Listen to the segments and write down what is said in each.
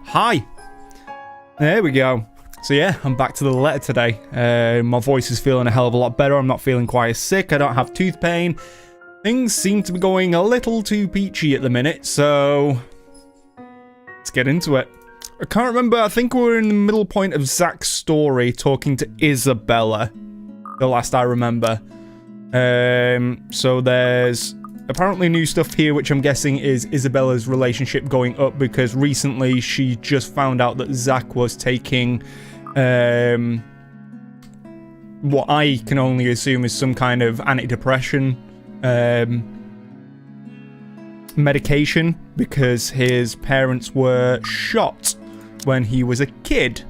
Hi. There we go. So yeah, I'm back to the letter today. My voice is feeling a hell of a lot better. I'm not feeling quite as sick. I don't have tooth pain. Things seem to be going a little too peachy at the minute, so let's get into it. I can't remember. I think we were in the middle point of Zach's story talking to Isabella, the last I remember. So there's apparently new stuff here, which I'm guessing is Isabella's relationship going up, because recently she just found out that Zach was taking what I can only assume is some kind of antidepressant medication, because his parents were shot when he was a kid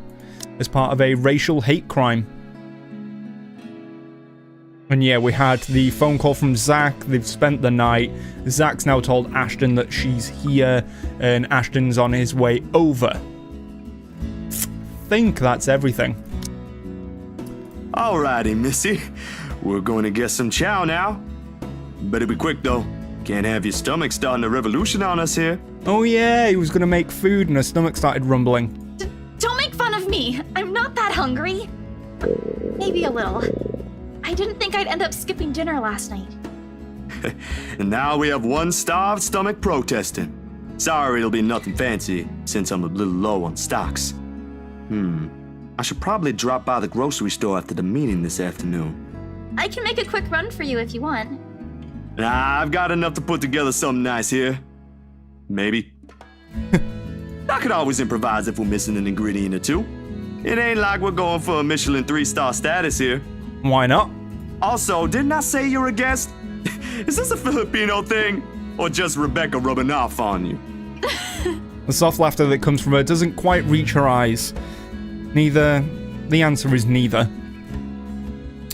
as part of a racial hate crime. And yeah, we had the phone call from Zach. They've spent the night. Zach's now told Ashton that she's here, and Ashton's on his way over. Think that's everything. Alrighty, Missy. We're going to get some chow now. Better be quick, though. Can't have your stomach starting a revolution on us here. Oh yeah, he was going to make food and her stomach started rumbling. Don't make fun of me. I'm not that hungry. Maybe a little. I didn't think I'd end up skipping dinner last night. And now we have one starved stomach protesting. Sorry, it'll be nothing fancy, since I'm a little low on stocks. I should probably drop by the grocery store after the meeting this afternoon. I can make a quick run for you if you want. Nah, I've got enough to put together something nice here. Maybe. I could always improvise if we're missing an ingredient or two. It ain't like we're going for a Michelin 3-star status here. Why not? Also, didn't I say you're a guest? Is this a Filipino thing? Or just Rebecca rubbing off on you? The soft laughter that comes from her doesn't quite reach her eyes. Neither. The answer is neither.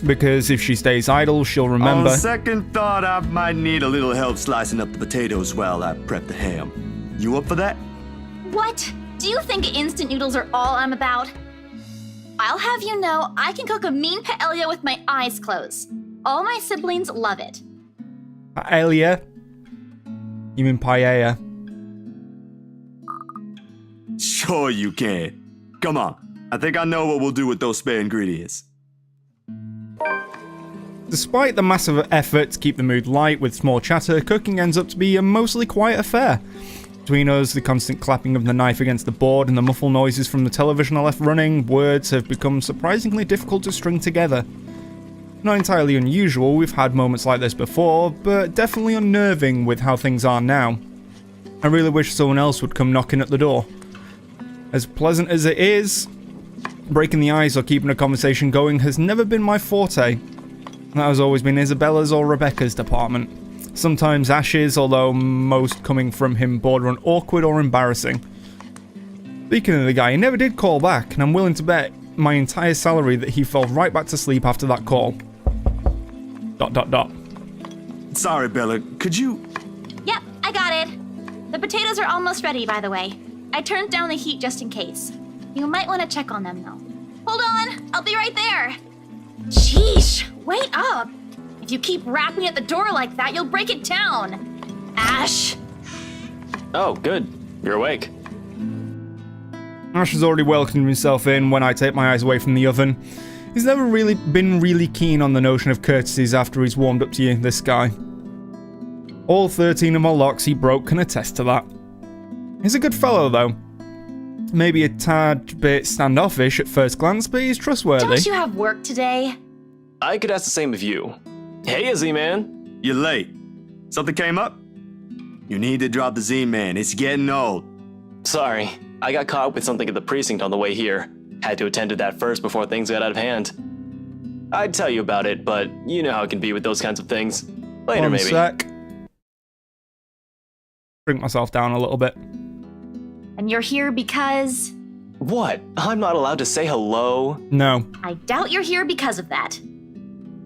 Because if she stays idle, she'll remember. On second thought, I might need a little help slicing up the potatoes while I prep the ham. You up for that? What? Do you think instant noodles are all I'm about? I'll have you know, I can cook a mean paella with my eyes closed. All my siblings love it. Paella? You mean paella? Sure you can. Come on. I think I know what we'll do with those spare ingredients. Despite the massive effort to keep the mood light with small chatter, cooking ends up to be a mostly quiet affair. Between us, the constant clapping of the knife against the board and the muffled noises from the television I left running, words have become surprisingly difficult to string together. Not entirely unusual, we've had moments like this before, but definitely unnerving with how things are now. I really wish someone else would come knocking at the door. As pleasant as it is, breaking the ice or keeping a conversation going has never been my forte. That has always been Isabella's or Rebecca's department. Sometimes Ash's, although most coming from him border on awkward or embarrassing. Speaking of the guy, he never did call back, and I'm willing to bet my entire salary that he fell right back to sleep after that call. ... Sorry, Bella. Could you... Yep, I got it. The potatoes are almost ready, by the way. I turned down the heat just in case. You might want to check on them, though. Hold on, I'll be right there. Sheesh, wait up. If you keep rapping at the door like that, you'll break it down. Ash. Oh, good. You're awake. Ash has already welcomed himself in when I take my eyes away from the oven. He's never really been keen on the notion of courtesies after he's warmed up to you, this guy. All 13 of my locks he broke can attest to that. He's a good fellow, though. Maybe a tad bit standoffish at first glance, but he's trustworthy. Don't you have work today? I could ask the same of you. Hey, Z-Man. You're late. Something came up? You need to drop the Z-Man. It's getting old. Sorry, I got caught up with something at the precinct on the way here. Had to attend to that first before things got out of hand. I'd tell you about it, but you know how it can be with those kinds of things. Later, One maybe. sec. Bring myself down a little bit. And you're here because... What? I'm not allowed to say hello? No. I doubt you're here because of that.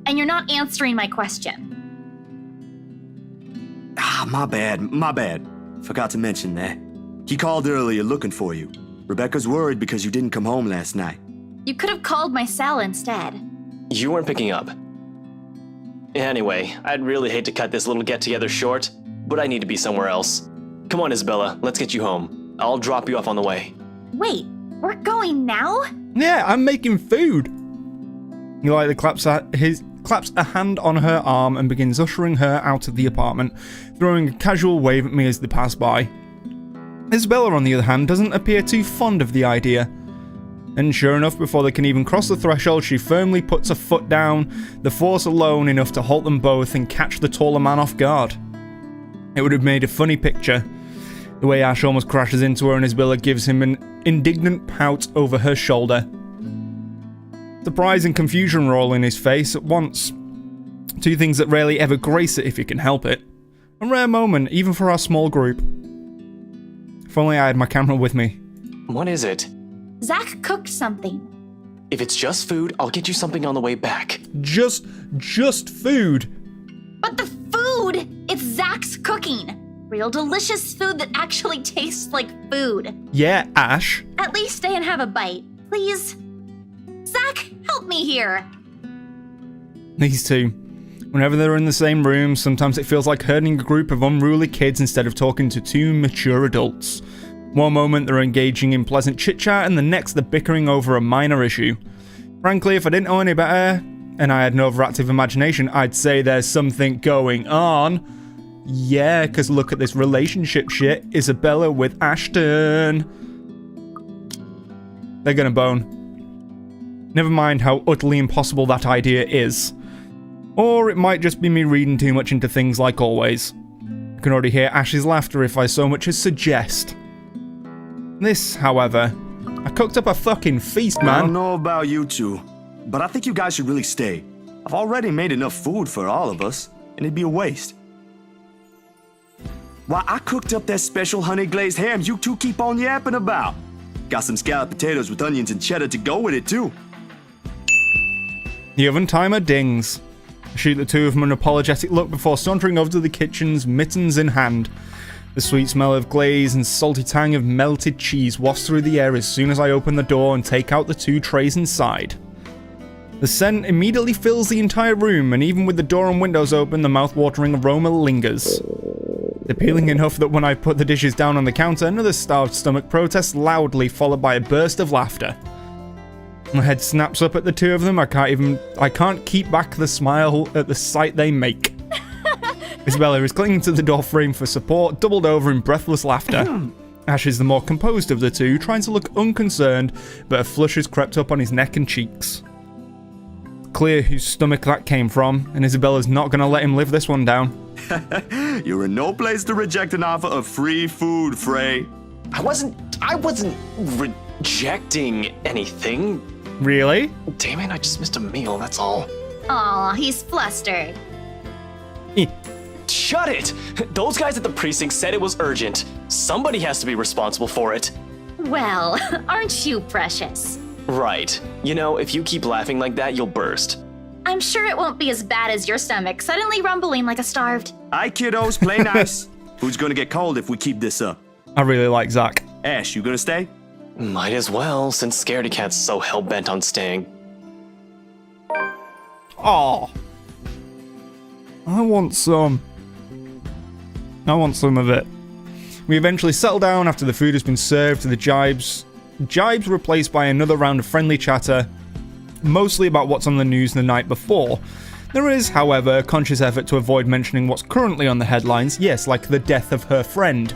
And you're not answering my question. Ah, my bad. Forgot to mention that. He called earlier looking for you. Rebecca's worried because you didn't come home last night. You could have called my cell instead. You weren't picking up. Anyway, I'd really hate to cut this little get-together short, but I need to be somewhere else. Come on, Isabella, let's get you home. I'll drop you off on the way. Wait, we're going now? Yeah, I'm making food. He lightly claps a hand on her arm and begins ushering her out of the apartment, throwing a casual wave at me as they pass by. Isabella, on the other hand, doesn't appear too fond of the idea. And sure enough, before they can even cross the threshold, she firmly puts a foot down, the force alone enough to halt them both and catch the taller man off guard. It would have made a funny picture. The way Ash almost crashes into her and Isabella gives him an indignant pout over her shoulder. Surprise and confusion roll in his face at once. Two things that rarely ever grace it if you can help it. A rare moment, even for our small group. If only I had my camera with me. What is it? Zach cooked something. If it's just food, I'll get you something on the way back. Just food. But the food! It's Zach's cooking! Real delicious food that actually tastes like food. Yeah, Ash. At least stay and have a bite, please. Zach, help me here. These two. Whenever they're in the same room, sometimes it feels like herding a group of unruly kids instead of talking to two mature adults. One moment they're engaging in pleasant chit-chat, and the next they're bickering over a minor issue. Frankly, if I didn't know any better, and I had no overactive imagination, I'd say there's something going on. Yeah, because look at this relationship shit. Isabella with Ashton. They're gonna bone. Never mind how utterly impossible that idea is. Or it might just be me reading too much into things like always. I can already hear Ash's laughter if I so much as suggest. This, however, I cooked up a fucking feast, I man. don't know about you two, but I think you guys should really stay. I've already made enough food for all of us, and it'd be a waste. Why, I cooked up that special honey glazed ham you two keep on yapping about. Got some scalloped potatoes with onions and cheddar to go with it, too. The oven timer dings. I shoot the two of them an apologetic look before sauntering over to the kitchen's mittens in hand. The sweet smell of glaze and salty tang of melted cheese wafts through the air as soon as I open the door and take out the two trays inside. The scent immediately fills the entire room, and even with the door and windows open, the mouth-watering aroma lingers. Appealing enough that when I put the dishes down on the counter, another starved stomach protests loudly, followed by a burst of laughter. My head snaps up at the two of them. I can't keep back the smile at the sight they make. Isabella is clinging to the door frame for support, doubled over in breathless laughter. Ash is the more composed of the two, trying to look unconcerned, but a flush has crept up on his neck and cheeks. Clear whose stomach that came from, and Isabella's not going to let him live this one down. You're in no place to reject an offer of free food, Frey. I wasn't rejecting anything. Really? Damn it, I just missed a meal, that's all. Aw, he's flustered. Shut it! Those guys at the precinct said it was urgent. Somebody has to be responsible for it. Well, aren't you precious? Right. You know, if you keep laughing like that, you'll burst. I'm sure it won't be as bad as your stomach suddenly rumbling like a starved. Aye, kiddos, play nice. Who's gonna get cold if we keep this up? I really like Zach. Ash, you gonna stay? Might as well, since Scaredy Cat's so hell-bent on staying. Aw. I want some of it. We eventually settle down after the food has been served to the jibes. Jibes replaced by another round of friendly chatter, mostly about what's on the news the night before. There is, however, a conscious effort to avoid mentioning what's currently on the headlines, yes, like the death of her friend.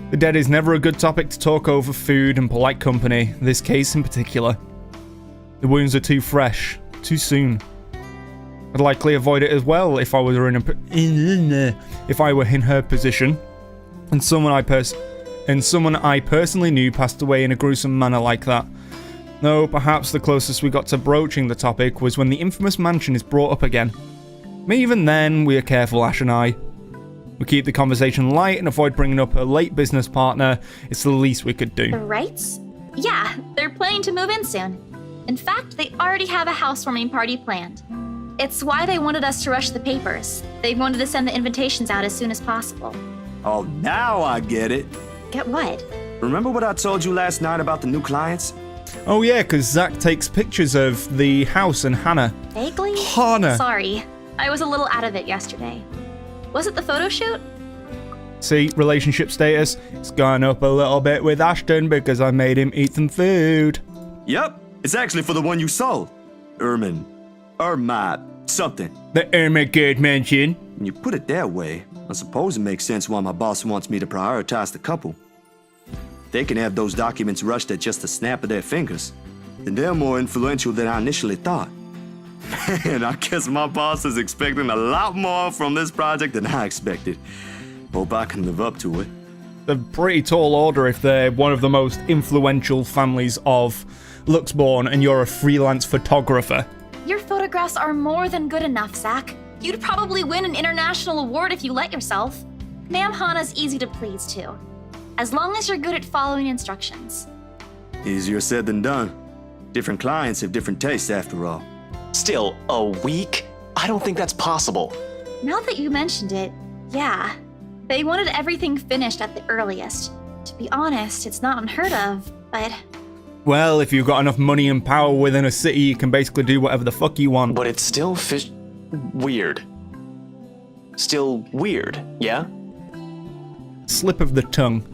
The dead is never a good topic to talk over food and polite company, this case in particular. The wounds are too fresh, too soon. I'd likely avoid it as well if I were in her position, and someone I personally knew passed away in a gruesome manner like that. Though perhaps the closest we got to broaching the topic was when the infamous mansion is brought up again. Even then, we are careful, Ash and I. We keep the conversation light and avoid bringing up her late business partner. It's the least we could do. The rights? Yeah, they're planning to move in soon. In fact, they already have a housewarming party planned. It's why they wanted us to rush the papers. They wanted to send the invitations out as soon as possible. Oh, now I get it. Get what? remember what I told you last night about the new clients? Oh yeah, because Zach takes pictures of the house and Hannah. Vaguely? Hannah! Sorry, I was a little out of it yesterday. Was it the photo shoot? See, relationship status, it's gone up a little bit with Ashton because I made him eat some food. Yep, it's actually for the one you sold. Something. The Irma Good Mansion. When you put it that way, I suppose it makes sense why my boss wants me to prioritize the couple. They can have those documents rushed at just a snap of their fingers, then they're more influential than I initially thought. And I guess my boss is expecting a lot more from this project than I expected. Hope I can live up to it. A pretty tall order if they're one of the most influential families of Luxborn and you're a freelance photographer. Your photographs are more than good enough, Zach. You'd probably win an international award if you let yourself. Ma'am Hana's easy to please, too. As long as you're good at following instructions. Easier said than done. Different clients have different tastes after all. Still, a week? I don't think that's possible. Now that you mentioned it, yeah. They wanted everything finished at the earliest. To be honest, it's not unheard of, but... Well, if you've got enough money and power within a city, you can basically do whatever the fuck you want. But it's still weird. Still weird, yeah? Slip of the tongue.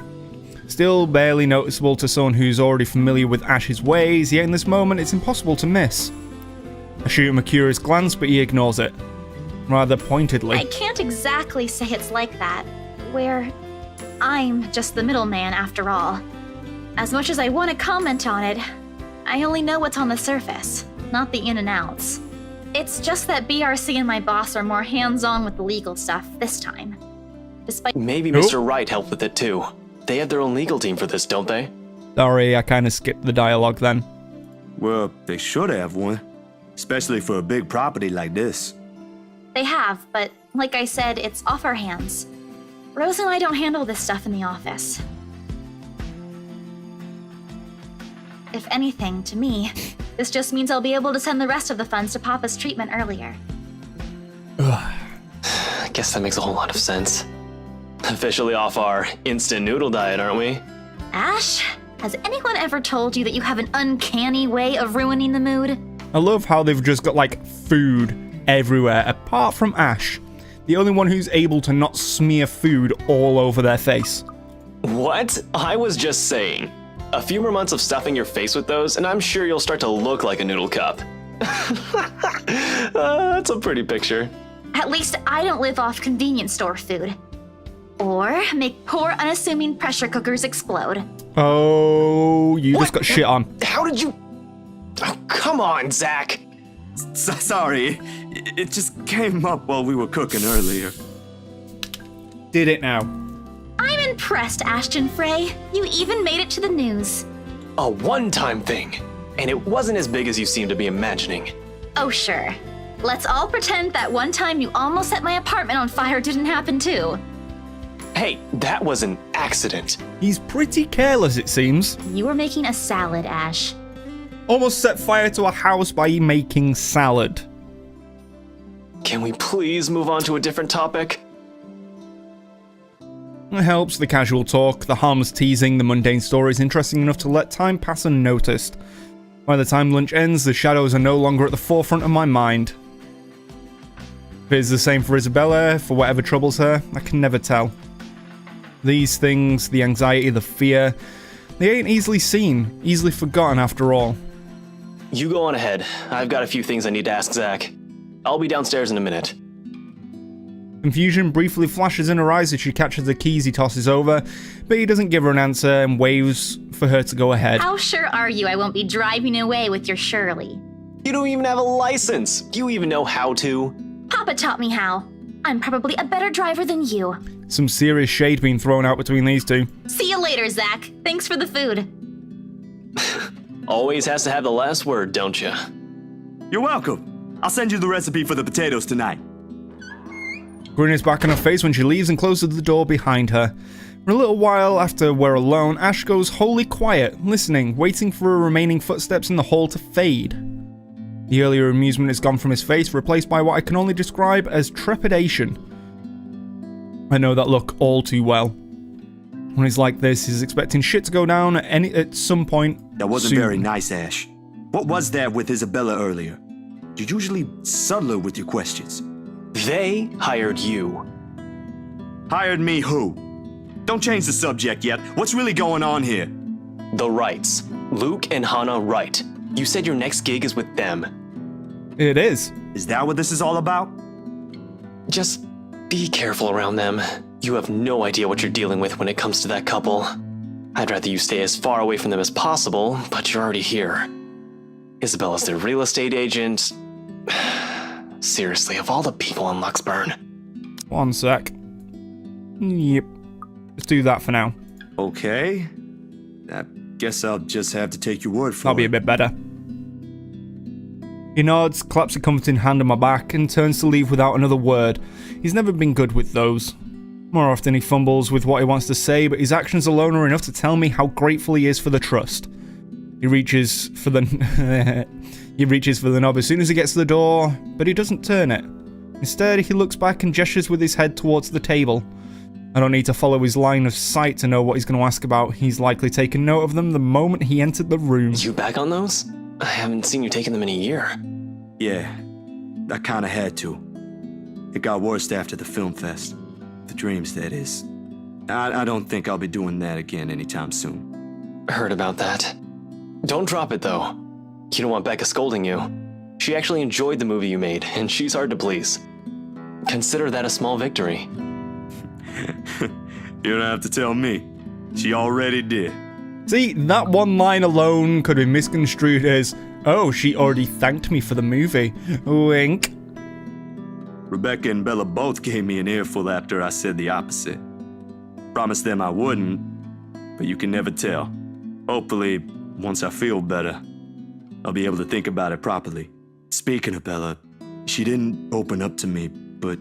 Still barely noticeable to someone who's already familiar with Ash's ways, yet in this moment it's impossible to miss. I shoot him a curious glance, but he ignores it. Rather pointedly. I can't exactly say it's like that, where I'm just the middleman after all. As much as I want to comment on it, I only know what's on the surface, not the in and outs. It's just that BRC and my boss are more hands-on with the legal stuff this time. Despite Maybe Mr. Wright helped with it too. They have their own legal team for this, don't they? Sorry, I kind of skipped the dialogue then. Well, they should have one. Especially for a big property like this. They have, but like I said, it's off our hands. Rose and I don't handle this stuff in the office. If anything, to me, this just means I'll be able to send the rest of the funds to Papa's treatment earlier. I guess that makes a whole lot of sense. Officially off our instant noodle diet, aren't we? Ash, has anyone ever told you that you have an uncanny way of ruining the mood? I love how they've just got like food everywhere, apart from Ash. The only one who's able to not smear food all over their face. What? I was just saying. A few more months of stuffing your face with those, and I'm sure you'll start to look like a noodle cup. That's a pretty picture. At least I don't live off convenience store food. Or make poor, unassuming pressure cookers explode. Oh, you just got shit on. How did you... Oh, come on, Zach. Sorry, it just came up while we were cooking earlier. Did it now. I'm impressed, Ashton Frey. You even made it to the news. A one-time thing. And it wasn't as big as you seem to be imagining. Oh, sure. Let's all pretend that one time you almost set my apartment on fire didn't happen too. Hey, that was an accident. He's pretty careless, it seems. You were making a salad, Ash. Almost set fire to a house by making salad. Can we please move on to a different topic? It helps the casual talk, the harmless teasing, the mundane stories interesting enough to let time pass unnoticed. By the time lunch ends, the shadows are no longer at the forefront of my mind. If it's the same for Isabella, for whatever troubles her, I can never tell. These things, the anxiety, the fear, they ain't easily seen, easily forgotten after all. You go on ahead. I've got a few things I need to ask Zach. I'll be downstairs in a minute. Confusion briefly flashes in her eyes as she catches the keys he tosses over, but he doesn't give her an answer and waves for her to go ahead. How sure are you I won't be driving away with your Shirley? You don't even have a license. Do you even know how to? Papa taught me how. I'm probably a better driver than you. Some serious shade being thrown out between these two. See you later, Zach. Thanks for the food. Always has to have the last word, don't you? You're welcome. I'll send you the recipe for the potatoes tonight. Grin is back on her face when she leaves and closes the door behind her. For a little while after we're alone, Ash goes wholly quiet, listening, waiting for her remaining footsteps in the hall to fade. The earlier amusement is gone from his face, replaced by what I can only describe as trepidation. I know that look all too well. When he's like this, he's expecting shit to go down at some point. That wasn't soon. very nice, Ash. What was that with Isabella earlier? You're usually subtler with your questions. They hired you. Hired me who? Don't change the subject yet. What's really going on here? The Wrights. Luke and Hannah Wright. You said your next gig is with them. It is. Is that what this is all about? Just be careful around them. You have no idea what you're dealing with when it comes to that couple. I'd rather you stay as far away from them as possible, but you're already here. Isabella's their real estate agent. Seriously, of all the people in Luxburn. One sec. Yep. Let's do that for now. Okay. I guess I'll just have to take your word for That'll be it. a bit better. He nods, claps a comforting hand on my back, and turns to leave without another word. He's never been good with those. More often he fumbles with what he wants to say, but his actions alone are enough to tell me how grateful he is for the trust. He reaches for the knob as soon as he gets to the door, but he doesn't turn it. Instead, he looks back and gestures with his head towards the table. I don't need to follow his line of sight to know what he's going to ask about. He's likely taken note of them the moment he entered the room. You back on those? I haven't seen you taking them in a year. Yeah, I kinda had to. It got worse after the film fest. The dreams, that is. I don't think I'll be doing that again anytime soon. Heard about that. Don't drop it, though. You don't want Becca scolding you. She actually enjoyed the movie you made, and she's hard to please. Consider that a small victory. You don't have to tell me. She already did. See, that one line alone could be misconstrued as, oh, she already thanked me for the movie. Wink. Rebecca and Bella both gave me an earful after I said the opposite. Promised them I wouldn't, but you can never tell. Hopefully, once I feel better, I'll be able to think about it properly. Speaking of Bella, she didn't open up to me, but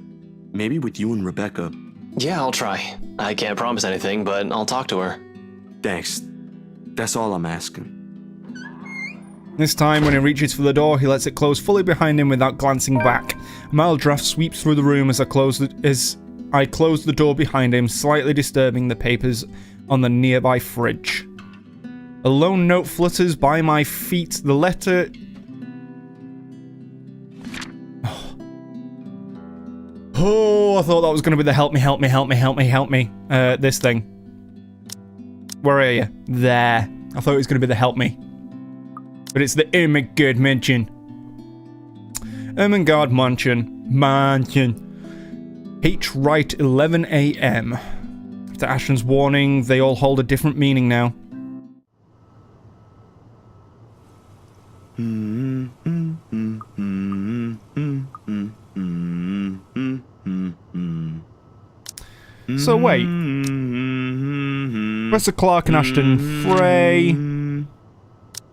maybe with you and Rebecca. Yeah, I'll try. I can't promise anything, but I'll talk to her. Thanks. That's all I'm asking. This time, when he reaches for the door, he lets it close fully behind him without glancing back. A mild draft sweeps through the room as I close the door behind him, slightly disturbing the papers on the nearby fridge. A lone note flutters by my feet. The letter... Oh, I thought that was going to be the help me. This thing. Where are you? There. I thought it was going to be the help me. But it's the Ermengarde Mansion. Ermengarde Mansion. H. Wright, 11 a.m. After Ashton's warning, they all hold a different meaning now. So wait. Professor Clark and Ashton Frey.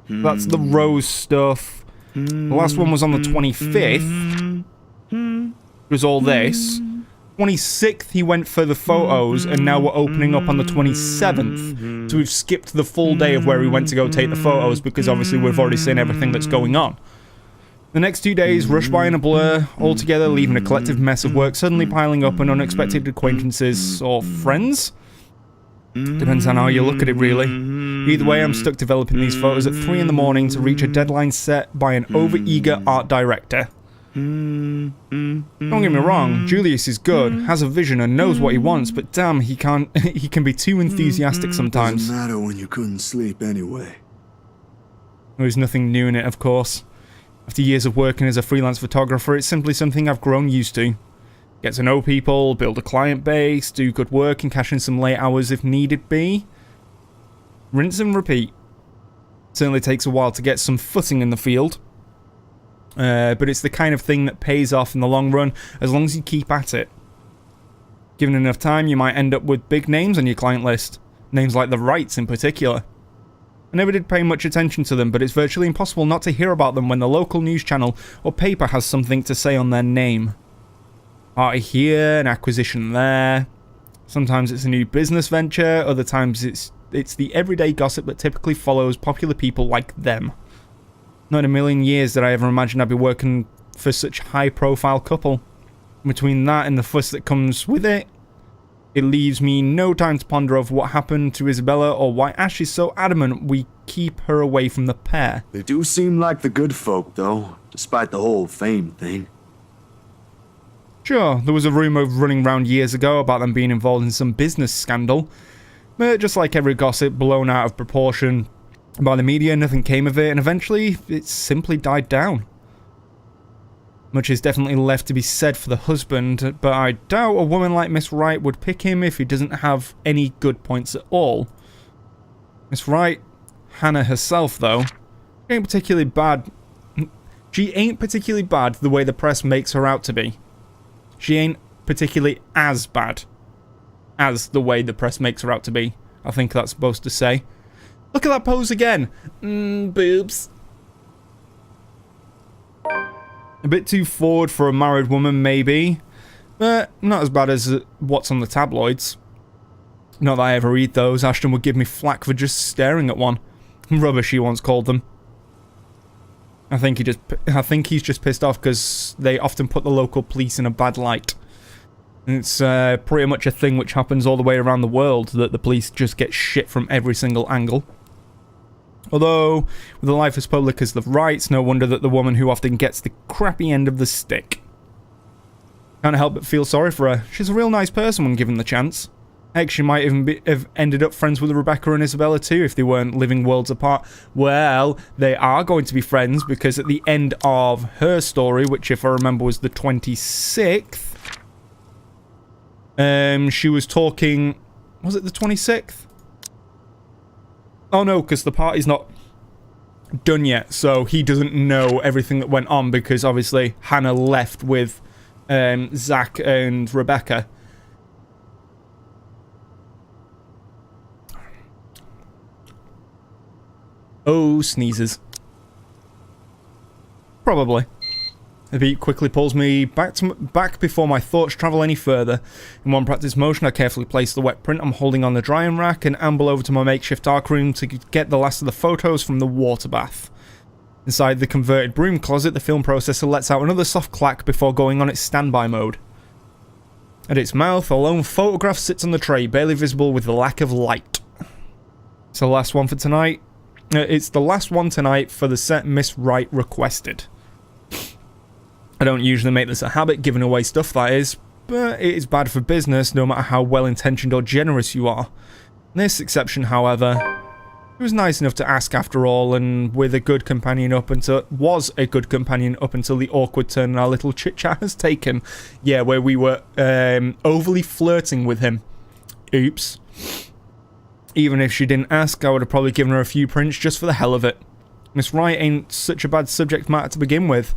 That's the Rose stuff. The last one was on the 25th. It was all this. 26th he went for the photos, and now we're opening up on the 27th. So we've skipped the full day of where he went to go take the photos, because obviously we've already seen everything that's going on. The next 2 days rush by in a blur, altogether leaving a collective mess of work suddenly piling up and unexpected acquaintances or friends? Depends on how you look at it, really. Either way, I'm stuck developing these photos at 3 in the morning to reach a deadline set by an over-eager art director. Don't get me wrong, Julius is good, has a vision and knows what he wants, but damn, he can be too enthusiastic sometimes. Doesn't matter when you couldn't sleep anyway. There's nothing new in it, of course. After years of working as a freelance photographer, it's simply something I've grown used to. Get to know people, build a client base, do good work and cash in some late hours if needed be. Rinse and repeat. Certainly takes a while to get some footing in the field. But it's the kind of thing that pays off in the long run as long as you keep at it. Given enough time, you might end up with big names on your client list. Names like the Wrights in particular. I never did pay much attention to them, but it's virtually impossible not to hear about them when the local news channel or paper has something to say on their name. Party here, an acquisition there. Sometimes it's a new business venture, other times it's the everyday gossip that typically follows popular people like them. Not in a million years did I ever imagine I'd be working for such a high-profile couple. Between that and the fuss that comes with it, It leaves me no time to ponder over what happened to Isabella or why Ash is so adamant we keep her away from the pair. They do seem like the good folk, though, despite the whole fame thing. Sure, there was a rumour running around years ago about them being involved in some business scandal, but just like every gossip blown out of proportion by the media, nothing came of it, and eventually it simply died down. Much is definitely left to be said for the husband, but I doubt a woman like Miss Wright would pick him if he doesn't have any good points at all. Miss Wright, Hannah herself though, ain't particularly bad. She ain't particularly bad the way the press makes her out to be. She ain't particularly as bad as the way the press makes her out to be, I think that's supposed to say. Look at that pose again. Boobs. A bit too forward for a married woman, maybe, but not as bad as what's on the tabloids. Not that I ever read those. Ashton would give me flack for just staring at one. Rubbish, he once called them. I think he's just pissed off because they often put the local police in a bad light. It's pretty much a thing which happens all the way around the world, that the police just get shit from every single angle. Although, with a life as public as the Wrights, no wonder that the woman who often gets the crappy end of the stick. Can't help but feel sorry for her. She's a real nice person when given the chance. Heck, she might even have ended up friends with Rebecca and Isabella too if they weren't living worlds apart. Well, they are going to be friends because at the end of her story, which if I remember was the 26th, she was talking... Was it the 26th? Oh no, because the party's not done yet, so he doesn't know everything that went on because obviously Hannah left with Zach and Rebecca. Oh, sneezes. Probably. The beat quickly pulls me back before my thoughts travel any further. In one practice motion, I carefully place the wet print I'm holding on the drying rack and amble over to my makeshift darkroom to get the last of the photos from the water bath. Inside the converted broom closet, the film processor lets out another soft clack before going on its standby mode. At its mouth, a lone photograph sits on the tray, barely visible with the lack of light. It's the last one for tonight. It's the last one tonight for the set Miss Wright requested. I don't usually make this a habit, giving away stuff that is, but it is bad for business no matter how well-intentioned or generous you are. This exception, however, it was nice enough to ask after all, and was a good companion up until the awkward turn our little chit-chat has taken. Yeah, where we were overly flirting with him. Oops. Even if she didn't ask, I would have probably given her a few prints just for the hell of it. Miss Wright ain't such a bad subject matter to begin with.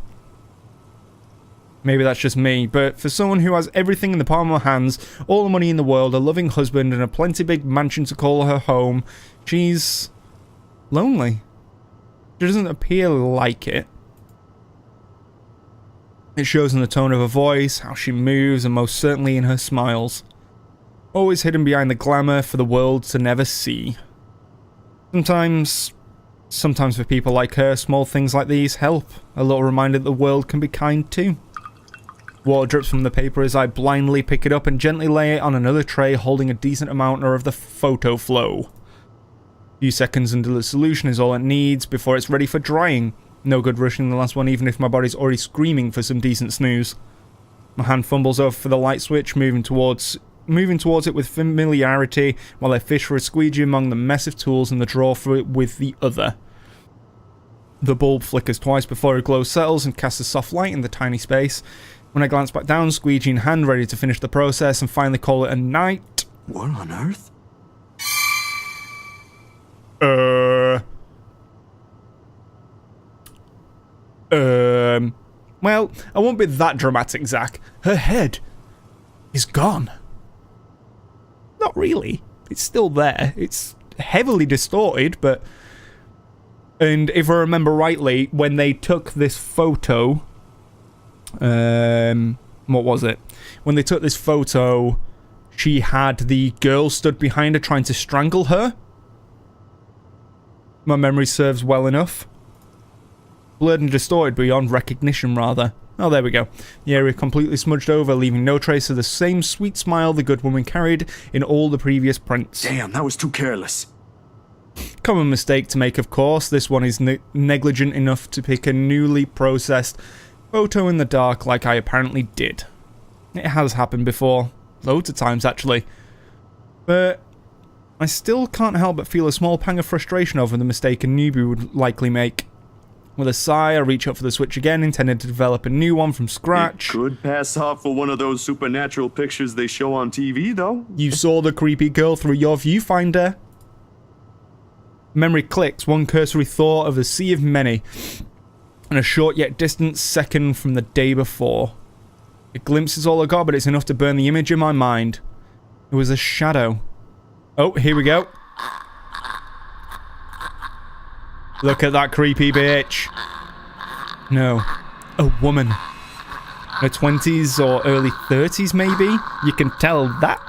Maybe that's just me, but for someone who has everything in the palm of her hands, all the money in the world, a loving husband, and a plenty big mansion to call her home, she's lonely. She doesn't appear like it. It shows in the tone of her voice, how she moves, and most certainly in her smiles. Always hidden behind the glamour for the world to never see. Sometimes for people like her, small things like these help. A little reminder that the world can be kind too. Water drips from the paper as I blindly pick it up and gently lay it on another tray holding a decent amount of the photo flow. A few seconds until the solution is all it needs before it's ready for drying. No good rushing the last one even if my body's already screaming for some decent snooze. My hand fumbles over for the light switch, moving towards it with familiarity while I fish for a squeegee among the mess of tools in the drawer for it with the other. The bulb flickers twice before a glow settles and casts a soft light in the tiny space. When I glance back down, squeegee in hand, ready to finish the process and finally call it a night. What on earth? Well, I won't be that dramatic, Zach. Her head is gone. Not really. It's still there. It's heavily distorted, but... And if I remember rightly, when they took this photo... what was it? When they took this photo, she had the girl stood behind her trying to strangle her. My memory serves well enough. Blurred and distorted beyond recognition, rather. Oh, there we go. The area completely smudged over, leaving no trace of the same sweet smile the good woman carried in all the previous prints. Damn, that was too careless. Common mistake to make, of course. This one is negligent enough to pick a newly processed photo in the dark like I apparently did. It has happened before. Loads of times, actually. But I still can't help but feel a small pang of frustration over the mistake a newbie would likely make. With a sigh, I reach up for the Switch again, intended to develop a new one from scratch. It could pass off for one of those supernatural pictures they show on TV, though. You saw the creepy girl through your viewfinder. Memory clicks, one cursory thought of a sea of many, and a short yet distant second from the day before. A glimpse is all I got, but it's enough to burn the image in my mind. It was a shadow. Oh, here we go. Look at that creepy bitch. No. A woman. In her 20s or early 30s, maybe? You can tell that.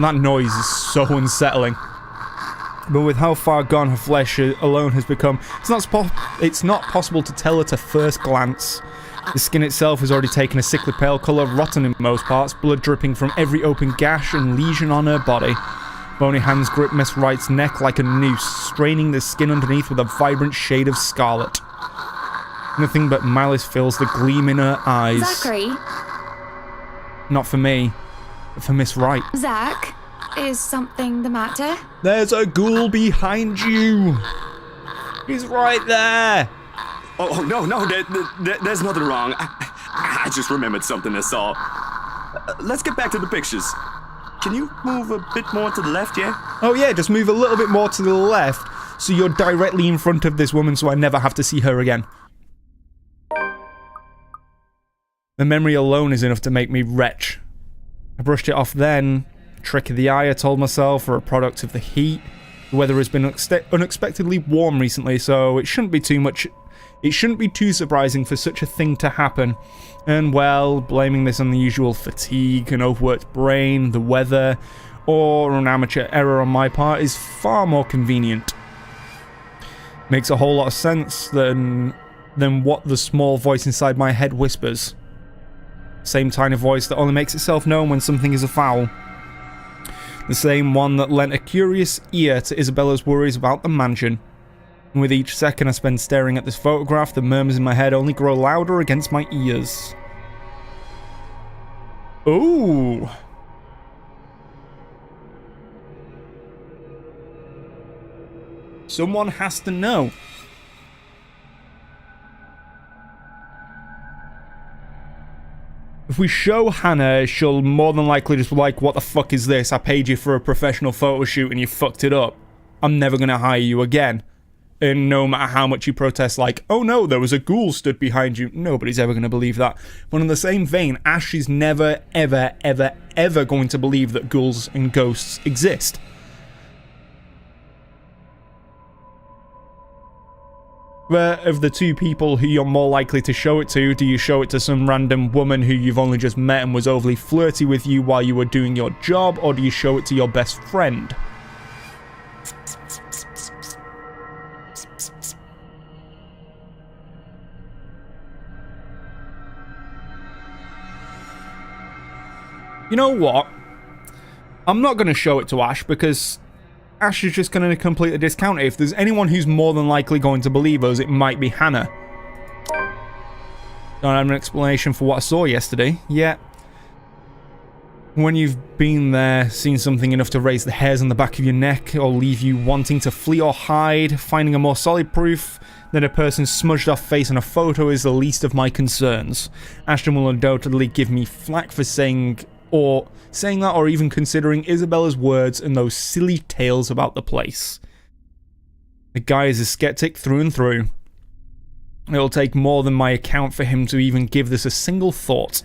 That noise is so unsettling. But with how far gone her flesh alone has become, it's not possible to tell at a first glance. The skin itself has already taken a sickly pale colour, rotten in most parts, blood dripping from every open gash and lesion on her body. Bony hands grip Miss Wright's neck like a noose, straining the skin underneath with a vibrant shade of scarlet. Nothing but malice fills the gleam in her eyes. Zachary? Not for me, but for Miss Wright. Zach? Is something the matter? There's a ghoul behind you! He's right there! Oh no, there's nothing wrong. I just remembered something I saw. Let's get back to the pictures. Can you move a bit more to the left, yeah? Oh yeah, just move a little bit more to the left, so you're directly in front of this woman so I never have to see her again. The memory alone is enough to make me retch. I brushed it off then. Trick of the eye, I told myself, or a product of the heat. The weather has been unexpectedly warm recently, so it shouldn't be too surprising for such a thing to happen. And well, blaming this on the usual fatigue, an overworked brain, the weather, or an amateur error on my part is far more convenient. Makes a whole lot of sense than what the small voice inside my head whispers. Same tiny voice that only makes itself known when something is afoul. The same one that lent a curious ear to Isabella's worries about the mansion. And with each second I spend staring at this photograph, the murmurs in my head only grow louder against my ears. Ooh. Someone has to know. If we show Hannah, she'll more than likely just be like, what the fuck is this? I paid you for a professional photo shoot and you fucked it up. I'm never gonna hire you again. And no matter how much you protest, like, oh no, there was a ghoul stood behind you, nobody's ever gonna believe that. But in the same vein, Ash is never, ever, ever, ever going to believe that ghouls and ghosts exist. But of the two people who you're more likely to show it to, do you show it to some random woman who you've only just met and was overly flirty with you while you were doing your job, or do you show it to your best friend? You know what? I'm not going to show it to Ash because Ash is just going to completely discount it. If there's anyone who's more than likely going to believe us, it might be Hannah. Don't have an explanation for what I saw yesterday yet. When you've been there, seen something enough to raise the hairs on the back of your neck or leave you wanting to flee or hide, finding a more solid proof that a person's smudged off face on a photo is the least of my concerns. Ashton will undoubtedly give me flack for saying that, or even considering Isabella's words and those silly tales about the place. The guy is a skeptic through and through. It'll take more than my account for him to even give this a single thought.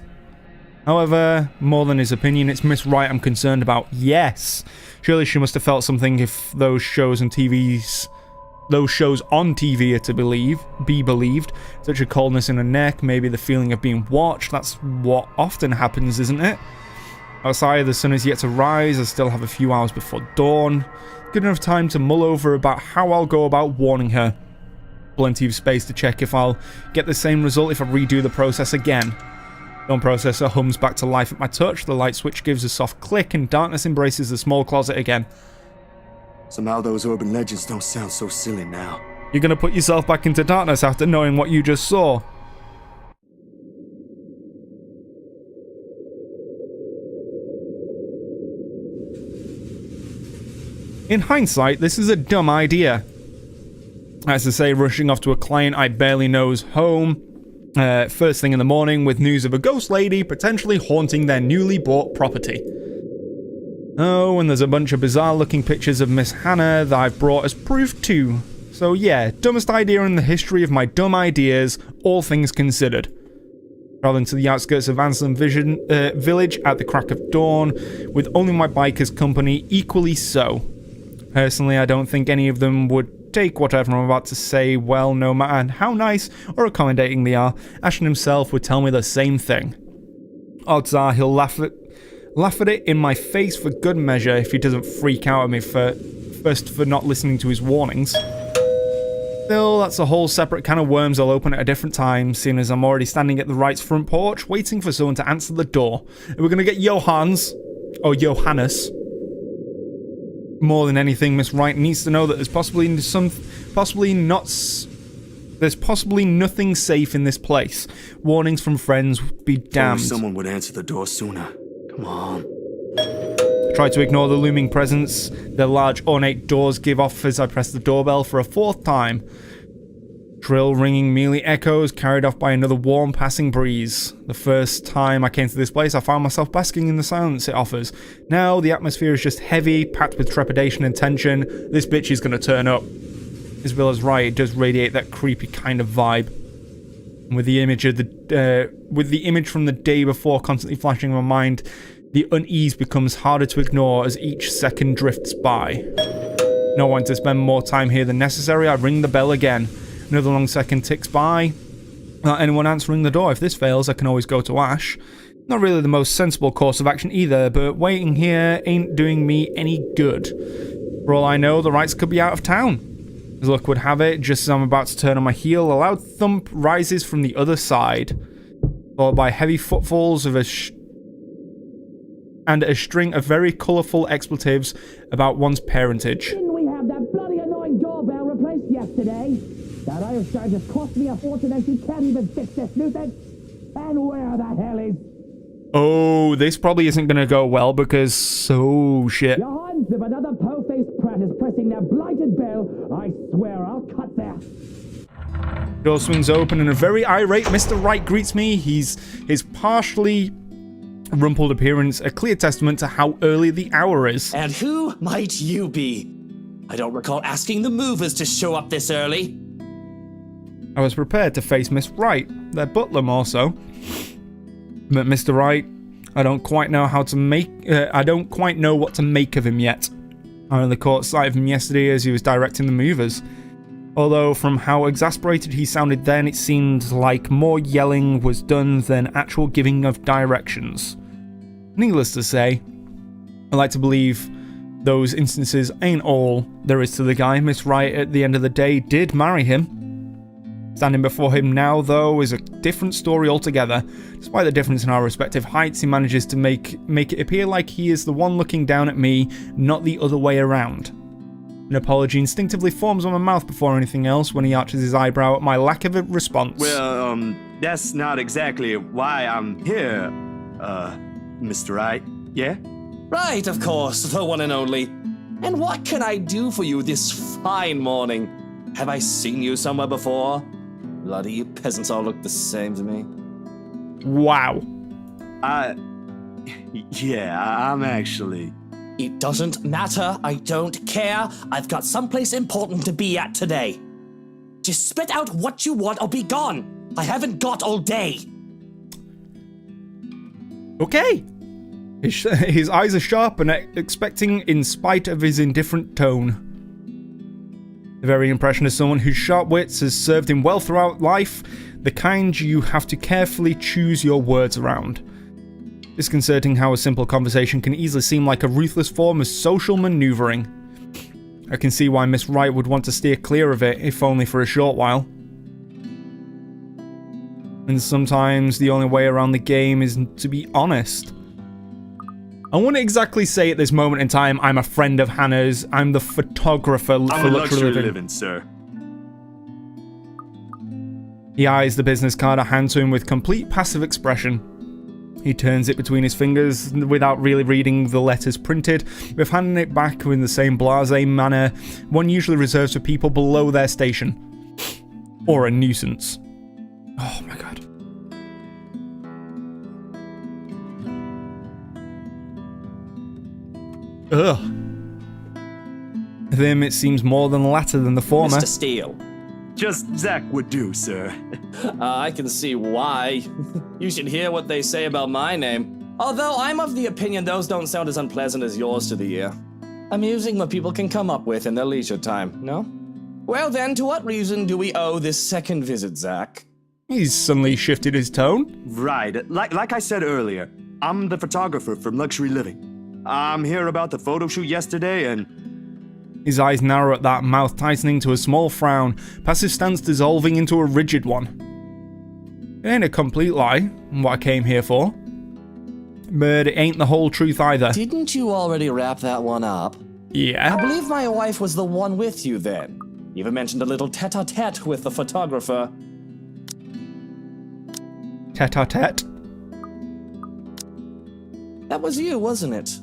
However, more than his opinion, it's Miss Wright I'm concerned about. Yes! Surely she must have felt something if those shows on TV are to be believed. Such a coldness in her neck, maybe the feeling of being watched. That's what often happens, isn't it? Outside, the sun is yet to rise. I still have a few hours before dawn. Good enough time to mull over about how I'll go about warning her. Plenty of space to check if I'll get the same result if I redo the process again. Dawn processor hums back to life at my touch. The light switch gives a soft click and darkness embraces the small closet again. Somehow those urban legends don't sound so silly now. You're gonna put yourself back into darkness after knowing what you just saw. In hindsight, this is a dumb idea. As to say, rushing off to a client I barely know's home, first thing in the morning with news of a ghost lady potentially haunting their newly bought property. Oh, and there's a bunch of bizarre-looking pictures of Miss Hannah that I've brought as proof too. So yeah, dumbest idea in the history of my dumb ideas, all things considered. Traveling to the outskirts of Anselm Village at the crack of dawn, with only my bike as company, equally so. Personally, I don't think any of them would take whatever I'm about to say well, no matter how nice or accommodating they are. Ashton himself would tell me the same thing. Odds are he'll laugh at it in my face for good measure if he doesn't freak out at me for not listening to his warnings. Still, that's a whole separate can of worms I'll open at a different time, seeing as I'm already standing at the Wright's front porch, waiting for someone to answer the door. And we're gonna get Johannes. More than anything, Miss Wright needs to know that there's possibly nothing safe in this place. Warnings from friends be damned. If someone would answer the door sooner. Come on. Try to ignore the looming presence their large ornate doors give off as I press the doorbell for a fourth time. Shrill ringing mealy echoes carried off by another warm passing breeze. The first time I came to this place, I found myself basking in the silence it offers. Now the atmosphere is just heavy, packed with trepidation and tension. This bitch is gonna turn up. Isabella's right, it does radiate that creepy kind of vibe. And with the image from the day before constantly flashing in my mind, the unease becomes harder to ignore as each second drifts by. Not wanting to spend more time here than necessary, I ring the bell again. Another long second ticks by. Not anyone answering the door. If this fails, I can always go to Ash. Not really the most sensible course of action either, but waiting here ain't doing me any good. For all I know, the Wrights could be out of town. As luck would have it, just as I'm about to turn on my heel, a loud thump rises from the other side, followed by heavy footfalls of a string of very colourful expletives about one's parentage. Didn't we have that bloody annoying doorbell replaced yesterday? That Irish guy just cost me a fortune and she can't even fix this nuisance. And where the hell is... Oh, this probably isn't going to go well because... Oh, shit. Johannes, if another po-faced prat is pressing that blighted bell, I swear I'll cut their... Door swings open and a very irate Mr. Wright greets me. His partially rumpled appearance, a clear testament to how early the hour is. And who might you be? I don't recall asking the movers to show up this early. I was prepared to face Miss Wright, their butler more so. But Mr. Wright, I don't quite know what to make of him yet. I only caught sight of him yesterday as he was directing the movers. Although from how exasperated he sounded then, it seemed like more yelling was done than actual giving of directions. Needless to say, I like to believe those instances ain't all there is to the guy. Miss Wright, at the end of the day, did marry him. Standing before him now, though, is a different story altogether. Despite the difference in our respective heights, he manages to make it appear like he is the one looking down at me, not the other way around. An apology instinctively forms on my mouth before anything else when he arches his eyebrow at my lack of a response. Well, that's not exactly why I'm here, Mr. Wright, yeah? Right, of course, the one and only. And what can I do for you this fine morning? Have I seen you somewhere before? Bloody, you peasants all look the same to me. Wow. I'm actually... It doesn't matter, I don't care. I've got someplace important to be at today. Just spit out what you want or be gone. I haven't got all day. Okay. His eyes are sharp and expecting in spite of his indifferent tone. The very impression of someone whose sharp wits has served him well throughout life, the kind you have to carefully choose your words around. Disconcerting how a simple conversation can easily seem like a ruthless form of social maneuvering. I can see why Miss Wright would want to steer clear of it, if only for a short while. And sometimes the only way around the game is to be honest. I wouldn't exactly say at this moment in time I'm a friend of Hannah's. I'm the photographer I'm for a luxury living. living, sir. He eyes the business card I hand to him with complete passive expression. He turns it between his fingers without really reading the letters printed, with handing it back in the same blasé manner one usually reserves for people below their station. Or a nuisance. Oh my god. Ugh. To him, it seems more than the latter than the former. Mr. Steele. Just Zach would do, sir. I can see why. You should hear what they say about my name. Although I'm of the opinion those don't sound as unpleasant as yours to the ear. Amusing what people can come up with in their leisure time, no? Well then, to what reason do we owe this second visit, Zach? He's suddenly shifted his tone. Right. Like I said earlier, I'm the photographer from Luxury Living. I'm here about the photo shoot yesterday and... His eyes narrow at that, mouth tightening to a small frown, passive stance dissolving into a rigid one. It ain't a complete lie, what I came here for. But it ain't the whole truth either. Didn't you already wrap that one up? I Yeah? believe my wife was the one with you then. You even mentioned a little tete-a-tete with the photographer. Tete-a-tete? That was you, wasn't it?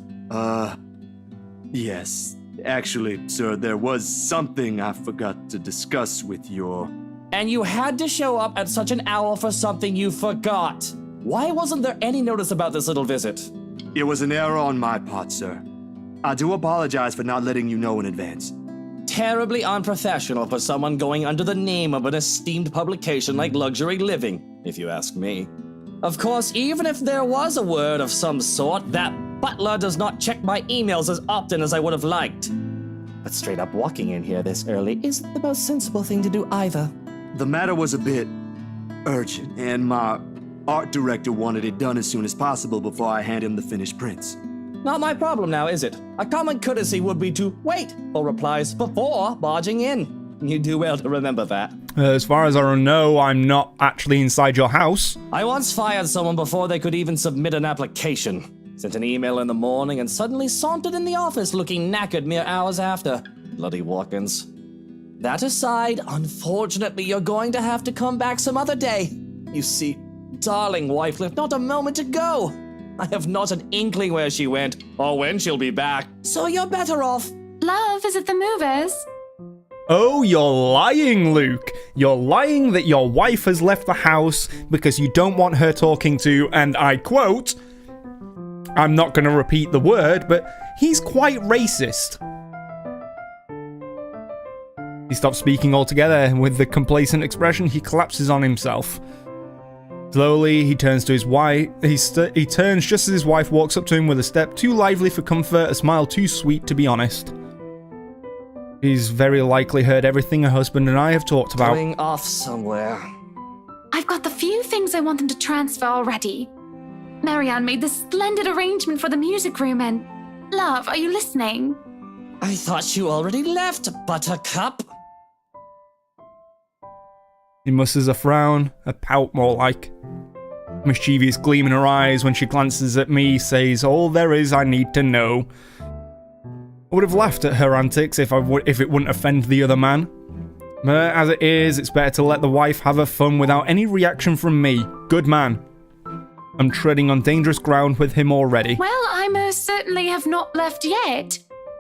Yes. Actually, sir, there was something I forgot to discuss with your... And you had to show up at such an hour for something you forgot. Why wasn't there any notice about this little visit? It was an error on my part, sir. I do apologize for not letting you know in advance. Terribly unprofessional for someone going under the name of an esteemed publication like Luxury Living, if you ask me. Of course, even if there was a word of some sort, that butler does not check my emails as often as I would have liked. But straight up walking in here this early isn't the most sensible thing to do either. The matter was a bit urgent, and my art director wanted it done as soon as possible before I hand him the finished prints. Not my problem now, is it? A common courtesy would be to wait for replies before barging in. You do well to remember that. As far as I know, I'm not actually inside your house. I once fired someone before they could even submit an application. Sent an email in the morning and suddenly sauntered in the office looking knackered mere hours after. Bloody walk-ins. That aside, unfortunately, you're going to have to come back some other day. You see, darling wife left not a moment to go. I have not an inkling where she went or when she'll be back, so you're better off. Love, is it the movers? Oh, you're lying, Luke. You're lying that your wife has left the house because you don't want her talking to, and I quote, I'm not going to repeat the word, but he's quite racist. He stops speaking altogether, and with the complacent expression, he collapses on himself. Slowly, he turns to his wife. He turns just as his wife walks up to him with a step too lively for comfort, a smile too sweet to be honest. He's very likely heard everything her husband and I have talked about. Going off somewhere. I've got the few things I want them to transfer already. Marianne made this splendid arrangement for the music room and... Love, are you listening? I thought you already left, Buttercup. He musters a frown, a pout more like. Mischievous gleam in her eyes when she glances at me says all there is I need to know. I would have laughed at her antics if it wouldn't offend the other man. But as it is, it's better to let the wife have her fun without any reaction from me. Good man. I'm treading on dangerous ground with him already. Well, I most certainly have not left yet.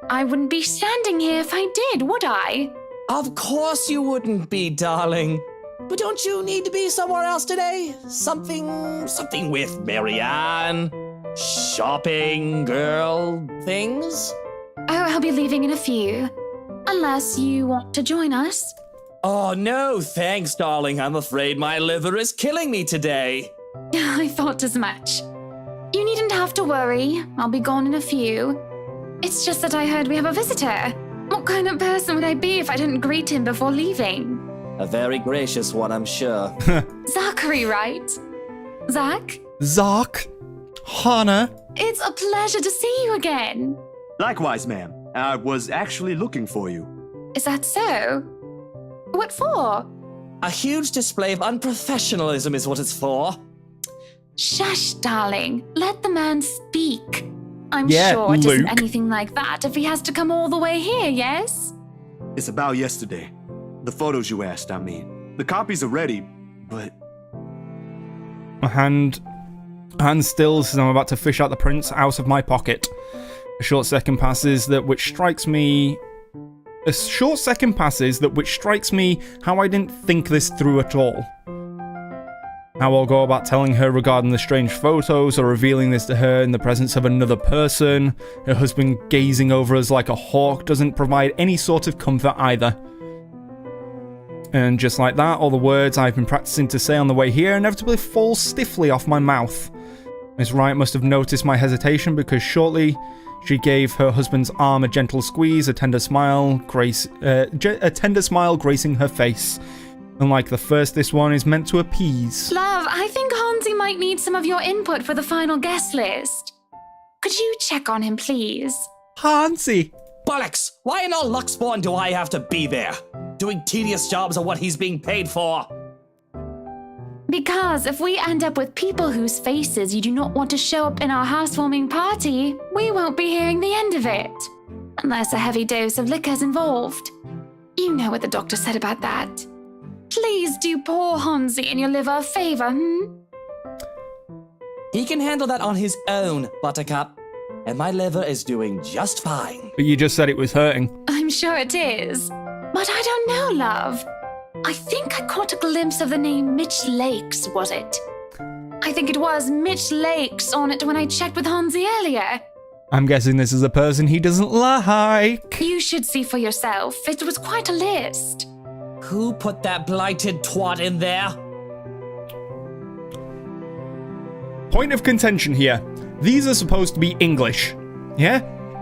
I wouldn't be standing here if I did, would I? Of course you wouldn't be, darling. But don't you need to be somewhere else today? Something with Marianne? Shopping, girl, things? Oh, I'll be leaving in a few. Unless you want to join us. Oh, no, thanks, darling. I'm afraid my liver is killing me today. I thought as much. You needn't have to worry. I'll be gone in a few. It's just that I heard we have a visitor. What kind of person would I be if I didn't greet him before leaving? A very gracious one, I'm sure. Zachary, right? Zach? Zark? Hannah. It's a pleasure to see you again. Likewise, ma'am. I was actually looking for you. Is that so? What for? A huge display of unprofessionalism is what it's for. Shush, darling. Let the man speak. I'm Yeah, sure it isn't Luke. anything like that if he has to come all the way here, yes? It's about yesterday. The photos you asked, I mean. The copies are ready, but My hand stills as I'm about to fish out the prints out of my pocket. A short second passes that which strikes me how I didn't think this through at all. How I'll go about telling her regarding the strange photos or revealing this to her in the presence of another person. Her husband gazing over us like a hawk doesn't provide any sort of comfort either. And just like that, all the words I've been practicing to say on the way here inevitably fall stiffly off my mouth. Miss Wright must have noticed my hesitation because shortly she gave her husband's arm a gentle squeeze, a tender smile gracing her face. Unlike the first, this one is meant to appease. Love, I think Hansi might need some of your input for the final guest list. Could you check on him, please? Hansi! Bollocks! Why in all Luxborn do I have to be there? Doing tedious jobs are what he's being paid for. Because if we end up with people whose faces you do not want to show up in our housewarming party, we won't be hearing the end of it. Unless a heavy dose of liquor's involved. You know what the doctor said about that. Please do poor Hansi and your liver a favor, He can handle that on his own, Buttercup. And my liver is doing just fine. But you just said it was hurting. I'm sure it is. But I don't know, love. I think I caught a glimpse of the name Mitch Lakes, was it? I think it was Mitch Lakes on it when I checked with Hansi earlier. I'm guessing this is a person he doesn't like. You should see for yourself. It was quite a list. Who put that blighted twat in there? Point of contention here. These are supposed to be English. Yeah?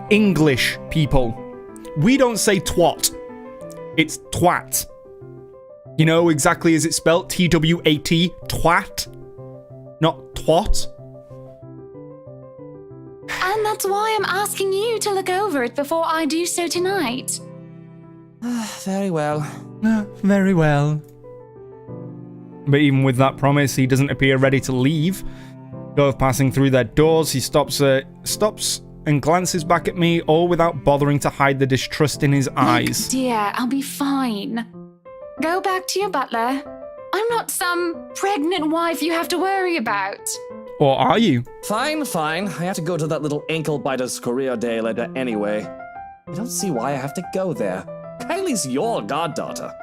English people. We don't say twat. It's twat. You know exactly as it's spelled? T-W-A-T. Twat. Not twat. And that's why I'm asking you to look over it before I do so tonight. Very well. Very well. But even with that promise, he doesn't appear ready to leave. Both passing through their doors, he stops and glances back at me, all without bothering to hide the distrust in his eyes. Look, dear, I'll be fine. Go back to your butler. I'm not some pregnant wife you have to worry about. Or are you? Fine. I have to go to that little ankle biter's career day later anyway. I don't see why I have to go there. Kylie's your goddaughter.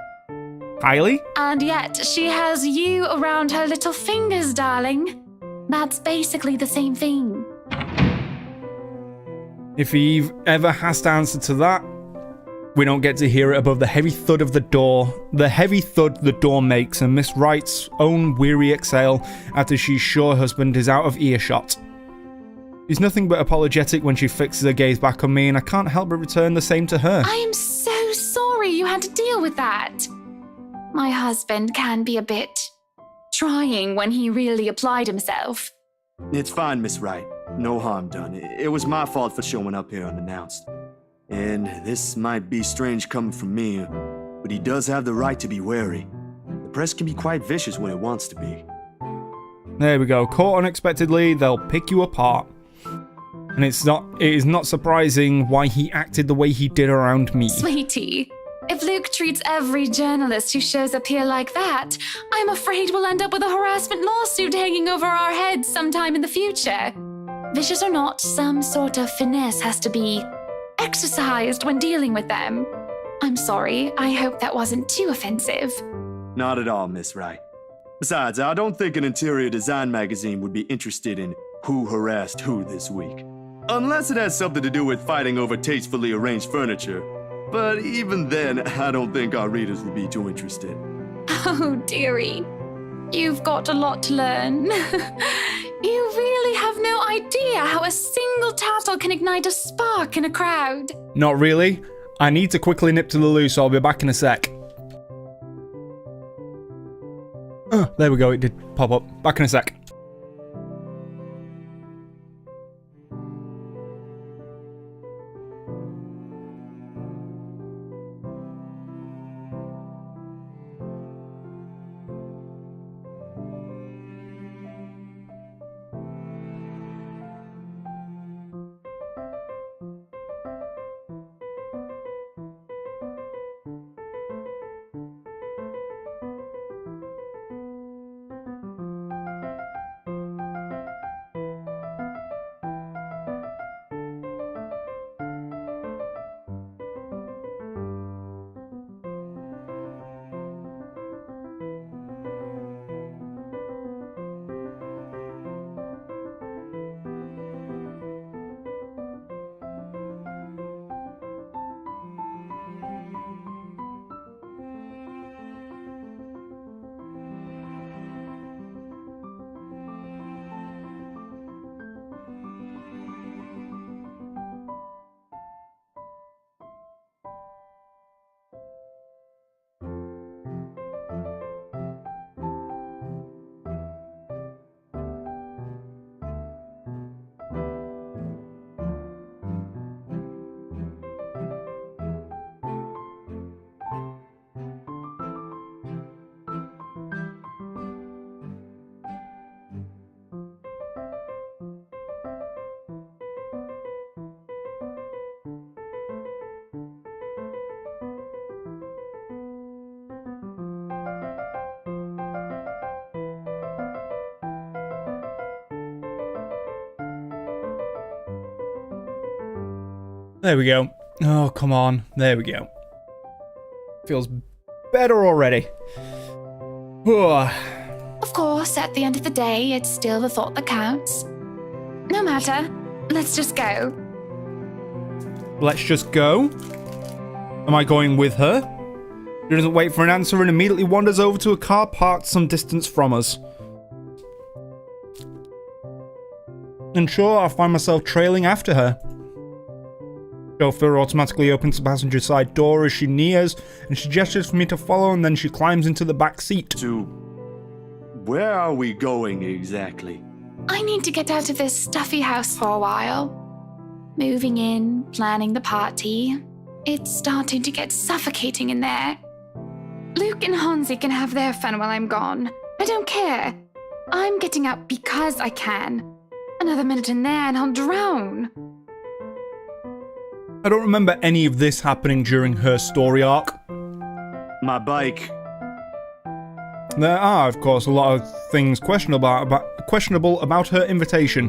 Kylie? And yet, she has you around her little fingers, darling. That's basically the same thing. If Eve ever has to answer to that, we don't get to hear it above the heavy thud of the door. The heavy thud the door makes and Miss Wright's own weary exhale after she's sure her husband is out of earshot. She's nothing but apologetic when she fixes her gaze back on me and I can't help but return the same to her. I am so sorry you had to deal with that. My husband can be a bit trying when he really applied himself. it's fine, Miss Wright. No harm done. It was my fault for showing up here unannounced. And this might be strange coming from me, but he does have the right to be wary. The press can be quite vicious when it wants to be. There we go. Caught unexpectedly, they'll pick you apart. And it is not surprising why he acted the way he did around me. Sweetie, if Luke treats every journalist who shows up here like that, I'm afraid we'll end up with a harassment lawsuit hanging over our heads sometime in the future. Vicious or not, some sort of finesse has to be exercised when dealing with them. I'm sorry, I hope that wasn't too offensive. Not at all, Miss Wright. Besides, I don't think an interior design magazine would be interested in who harassed who this week. Unless it has something to do with fighting over tastefully arranged furniture. But even then, I don't think our readers would be too interested. Oh, dearie. You've got a lot to learn. You really have no idea how a single tattle can ignite a spark in a crowd. Not really. I need to quickly nip to the loo, so I'll be back in a sec. Oh, there we go. It did pop up. Back in a sec. There we go. Oh, come on. There we go. Feels better already. Of course, at the end of the day, it's still the thought that counts. No matter. Let's just go. Let's just go? Am I going with her? She doesn't wait for an answer and immediately wanders over to a car parked some distance from us. And sure, I find myself trailing after her. Chauffeur automatically opens the passenger side door as she nears, and she gestures for me to follow, and then she climbs into the back seat. To where are we going exactly? I need to get out of this stuffy house for a while. Moving in, planning the party. It's starting to get suffocating in there. Luke and Hansi can have their fun while I'm gone. I don't care. I'm getting out because I can. Another minute in there and I'll drown. I don't remember any of this happening during her story arc. My bike. There are, of course, a lot of things questionable about her invitation.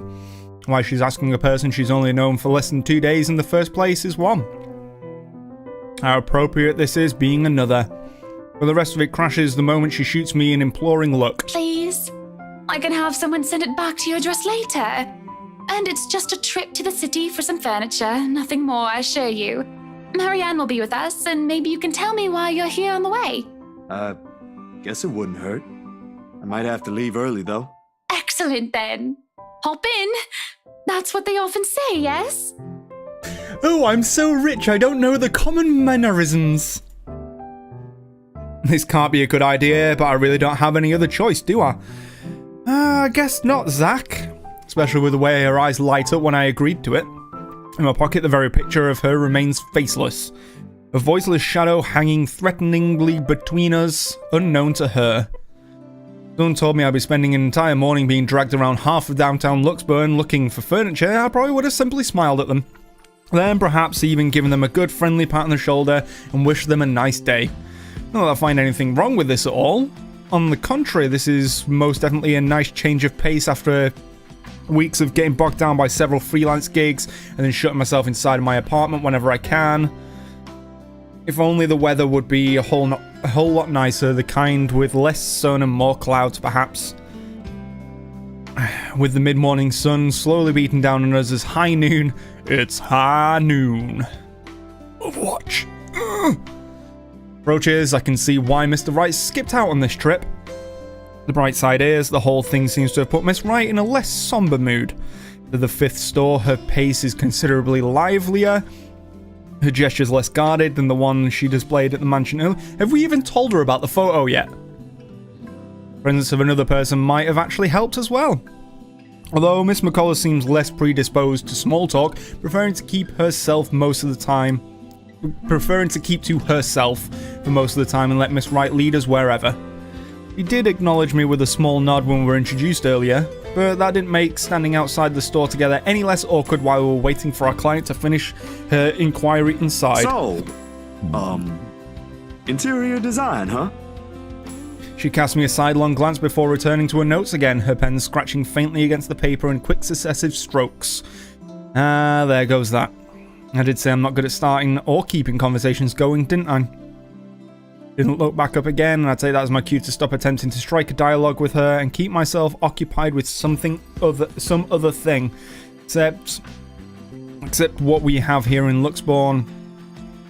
Why she's asking a person she's only known for less than 2 days in the first place is one. How appropriate this is being another. But the rest of it crashes the moment she shoots me an imploring look. Please? I can have someone send it back to your address later. And it's just a trip to the city for some furniture, nothing more, I assure you. Marianne will be with us, and maybe you can tell me why you're here on the way. Guess it wouldn't hurt. I might have to leave early, though. Excellent, then. Hop in. That's what they often say, yes? Oh, I'm so rich I don't know the common mannerisms. This can't be a good idea, but I really don't have any other choice, do I? I guess not, Zach. Especially with the way her eyes light up when I agreed to it. In my pocket, the very picture of her remains faceless. A voiceless shadow hanging threateningly between us, unknown to her. Someone told me I'd be spending an entire morning being dragged around half of downtown Luxburn looking for furniture. I probably would have simply smiled at them. Then perhaps even given them a good friendly pat on the shoulder and wished them a nice day. Not that I find anything wrong with this at all. On the contrary, this is most definitely a nice change of pace after weeks of getting bogged down by several freelance gigs and then shutting myself inside of my apartment whenever I can. If only the weather would be a whole lot nicer, the kind with less sun and more clouds perhaps. With the mid-morning sun slowly beating down on us as high noon, it's high noon. Overwatch. Approaches, I can see why Mr. Wright skipped out on this trip. The bright side is, the whole thing seems to have put Miss Wright in a less somber mood. At the fifth store, her pace is considerably livelier, her gestures less guarded than the one she displayed at the mansion earlier. Have we even told her about the photo yet? Presence of another person might have actually helped as well. Although Miss McCullough seems less predisposed to small talk, preferring to keep to herself for most of the time and let Miss Wright lead us wherever. She did acknowledge me with a small nod when we were introduced earlier, but that didn't make standing outside the store together any less awkward while we were waiting for our client to finish her inquiry inside. So, interior design, huh? She cast me a sidelong glance before returning to her notes again, her pen scratching faintly against the paper in quick successive strokes. There goes that. I did say I'm not good at starting or keeping conversations going, didn't I? Didn't look back up again, and I'd say that was my cue to stop attempting to strike a dialogue with her and keep myself occupied with some other thing. Except what we have here in Luxborn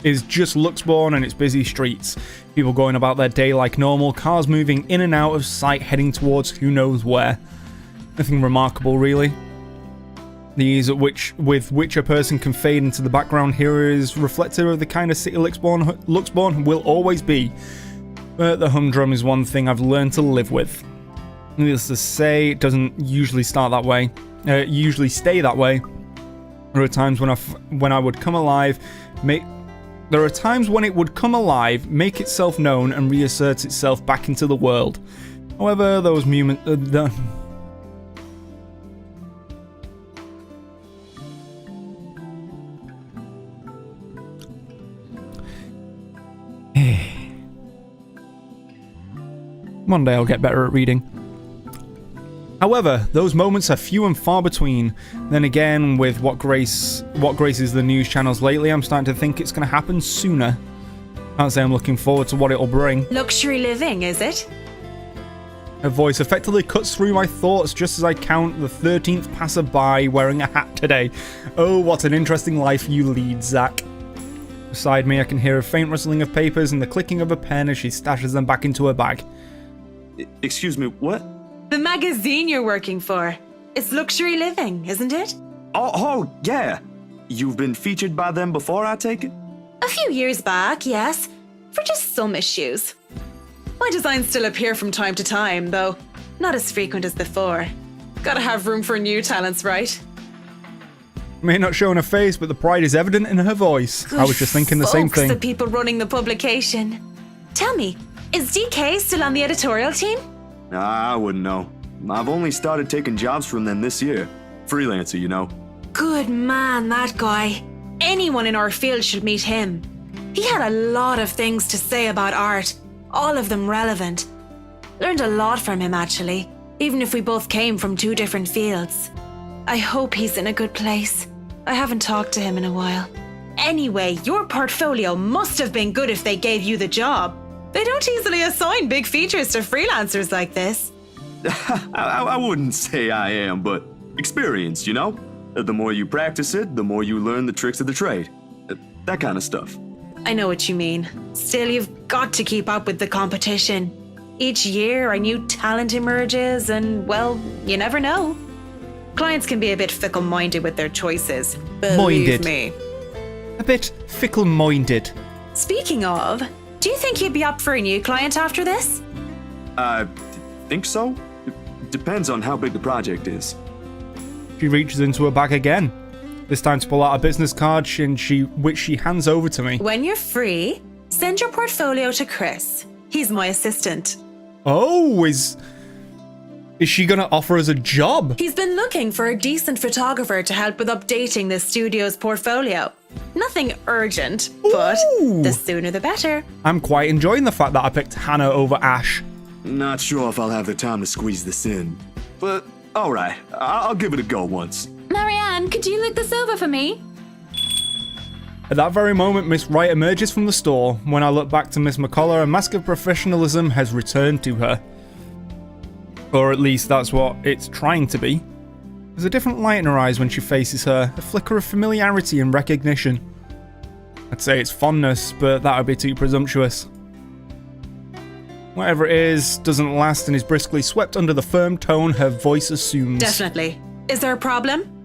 is just Luxborn and its busy streets. People going about their day like normal, cars moving in and out of sight heading towards who knows where. Nothing remarkable, really. The ease with which a person can fade into the background here is reflective of the kind of city Luxborn will always be. But the humdrum is one thing I've learned to live with. Needless to say, it doesn't usually start that way. Usually stay that way. There are times when I would come alive, make itself known, and reassert itself back into the world. However, those moments. One day I'll get better at reading. However, those moments are few and far between. Then again, with what graces the news channels lately, I'm starting to think it's going to happen sooner. Can't say I'm looking forward to what it'll bring. Luxury living, is it? Her voice effectively cuts through my thoughts just as I count the 13th passerby wearing a hat today. Oh, what an interesting life you lead, Zach. Beside me, I can hear a faint rustling of papers and the clicking of a pen as she stashes them back into her bag. Excuse me, what? The magazine you're working for. It's Luxury Living, isn't it? Oh, yeah. You've been featured by them before, I take it? A few years back, yes. For just some issues. My designs still appear from time to time, though not as frequent as before. Gotta have room for new talents, right? May not show on her face, but the pride is evident in her voice. I was just thinking the same Folks, thing. the people running the publication. Tell me, is DK still on the editorial team? Nah, I wouldn't know. I've only started taking jobs from them this year. Freelancer, you know. Good man, that guy. Anyone in our field should meet him. He had a lot of things to say about art, all of them relevant. Learned a lot from him, actually, even if we both came from two different fields. I hope he's in a good place. I haven't talked to him in a while. Anyway, your portfolio must have been good if they gave you the job. They don't easily assign big features to freelancers like this. I wouldn't say I am, but experienced, you know? The more you practice it, the more you learn the tricks of the trade. That kind of stuff. I know what you mean. Still, you've got to keep up with the competition. Each year, a new talent emerges, and, well, you never know. Clients can be a bit fickle-minded with their choices. Believe Minded. me. A bit fickle-minded. Speaking of, do you think you'd be up for a new client after this? I think so. Depends on how big the project is. She reaches into her bag again. This time to pull out a business card, which she hands over to me. When you're free, send your portfolio to Chris. He's my assistant. Oh, is she gonna offer us a job? He's been looking for a decent photographer to help with updating the studio's portfolio. Nothing urgent, but Ooh. the sooner the better. I'm quite enjoying the fact that I picked Hannah over Ash. Not sure if I'll have the time to squeeze this in. But, alright, I'll give it a go once. Marianne, could you look this over for me? At that very moment, Miss Wright emerges from the store. When I look back to Miss McCullough, a mask of professionalism has returned to her. Or at least that's what it's trying to be. There's a different light in her eyes when she faces her, a flicker of familiarity and recognition. I'd say it's fondness, but that would be too presumptuous. Whatever it is, doesn't last and is briskly swept under the firm tone her voice assumes. Definitely. Is there a problem?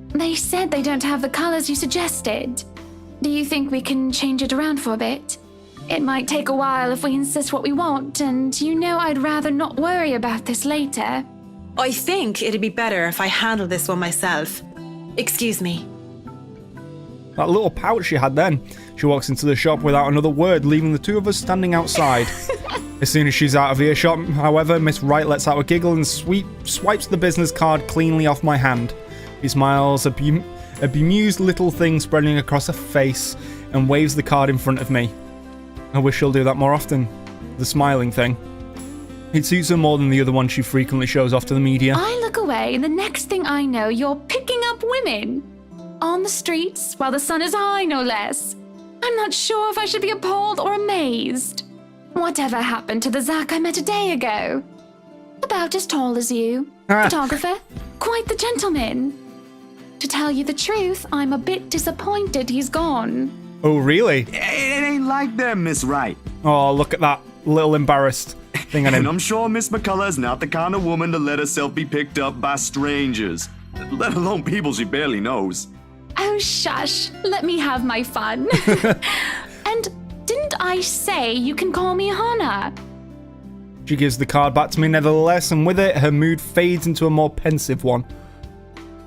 They said they don't have the colors you suggested. Do you think we can change it around for a bit? It might take a while if we insist what we want, and you know I'd rather not worry about this later. I think it'd be better if I handle this one myself. Excuse me. That little pout she had then. She walks into the shop without another word, leaving the two of us standing outside. As soon as she's out of earshot, however, Miss Wright lets out a giggle and swipes the business card cleanly off my hand. She smiles, a bemused little thing spreading across her face, and waves the card in front of me. I wish she'll do that more often. The smiling thing. It suits her more than the other one she frequently shows off to the media. I look away, and the next thing I know, you're picking up women. On the streets, while the sun is high, no less. I'm not sure if I should be appalled or amazed. Whatever happened to the Zach I met a day ago? About as tall as you. Photographer. Quite the gentleman. To tell you the truth, I'm a bit disappointed he's gone. Oh, really? It ain't like that, Miss Wright. Oh, look at that little embarrassed thing on And him. I'm sure Miss McCullough is not the kind of woman to let herself be picked up by strangers, let alone people she barely knows. Oh, shush. Let me have my fun. And didn't I say you can call me Hannah? She gives the card back to me nevertheless, and with it, her mood fades into a more pensive one.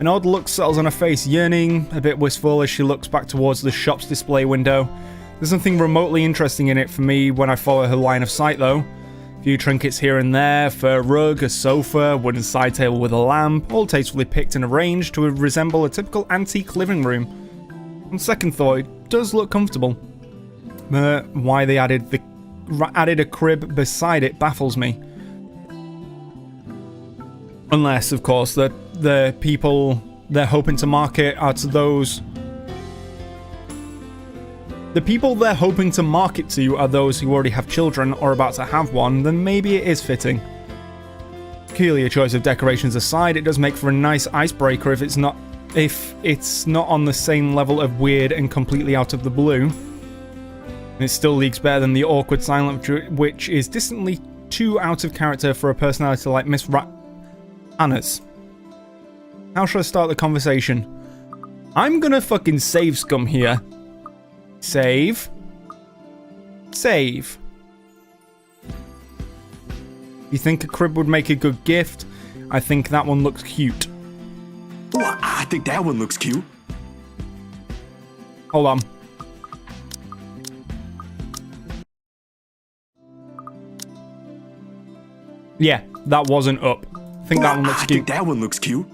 An odd look settles on her face, yearning, a bit wistful as she looks back towards the shop's display window. There's nothing remotely interesting in it for me when I follow her line of sight though. A few trinkets here and there, fur rug, a sofa, wooden side table with a lamp, all tastefully picked and arranged to resemble a typical antique living room. On second thought, it does look comfortable. But why they added a crib beside it baffles me. Unless, of course, the people they're hoping to market are to those... The people they're hoping to market to are those who already have children or about to have one, then maybe it is fitting. Peculiar choice of decorations aside, it does make for a nice icebreaker if it's not on the same level of weird and completely out of the blue. And it still leaks better than the awkward silent, which is distantly too out of character for a personality like Miss Anna's. How should I start the conversation? I'm gonna fucking save scum here. Save. Save. You think a crib would make a good gift? I think that one looks cute. Oh, I think that one looks cute. Hold on. Yeah, that wasn't up. I think that one looks I cute. think that one looks cute.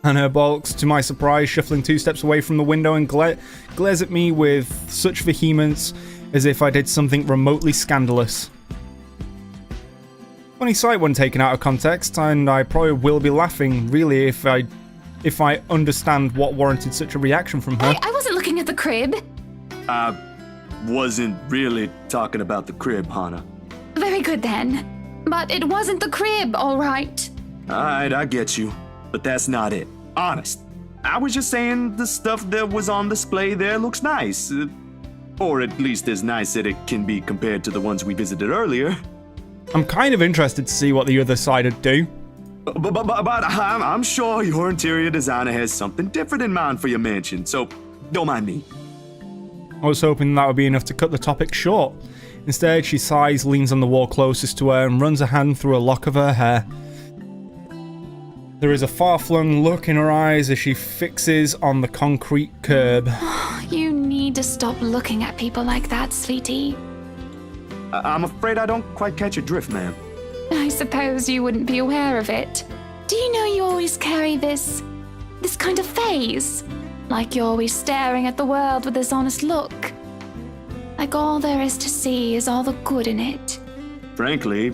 And her bulks, to my surprise, shuffling 2 steps away from the window and glares at me with such vehemence as if I did something remotely scandalous. Funny sight when taken out of context, and I probably will be laughing, really, if I understand what warranted such a reaction from her. Hey, I wasn't looking at the crib. I wasn't really talking about the crib, Hannah. Very good then. But it wasn't the crib, all right. Alright, I get you. But that's not it. Honest. I was just saying the stuff that was on display there looks nice. Or at least as nice that it can be compared to the ones we visited earlier. I'm kind of interested to see what the other side would do. But I'm sure your interior designer has something different in mind for your mansion, so don't mind me. I was hoping that would be enough to cut the topic short. Instead, she sighs, leans on the wall closest to her, and runs a hand through a lock of her hair. There is a far-flung look in her eyes as she fixes on the concrete curb. You need to stop looking at people like that, sweetie. I'm afraid I don't quite catch your drift, ma'am. I suppose you wouldn't be aware of it. Do you know you always carry this kind of phase? Like you're always staring at the world with this honest look. Like all there is to see is all the good in it. Frankly,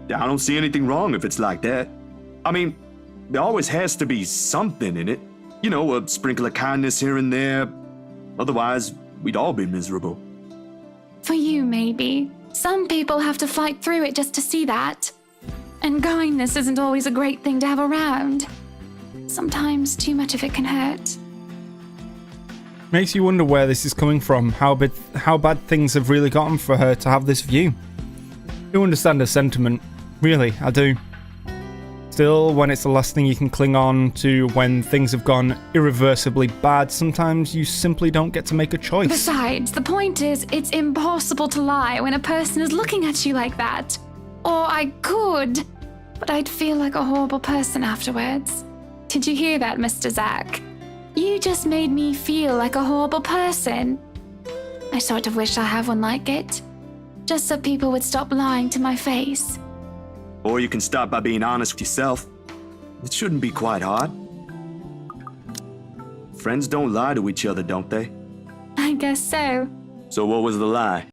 I don't see anything wrong if it's like that. I mean, there always has to be something in it. You know, a sprinkle of kindness here and there. Otherwise, we'd all be miserable. For you, maybe. Some people have to fight through it just to see that. And kindness isn't always a great thing to have around. Sometimes too much of it can hurt. Makes you wonder where this is coming from, how bad things have really gotten for her to have this view. I do understand her sentiment. Really, I do. Still, when it's the last thing you can cling on to when things have gone irreversibly bad, sometimes you simply don't get to make a choice. Besides, the point is, it's impossible to lie when a person is looking at you like that. Or I could, but I'd feel like a horrible person afterwards. Did you hear that, Mr. Zack? You just made me feel like a horrible person. I sort of wish I had one like it. Just so people would stop lying to my face. Or you can start by being honest with yourself. It shouldn't be quite hard. Friends don't lie to each other, don't they? I guess so. So what was the lie?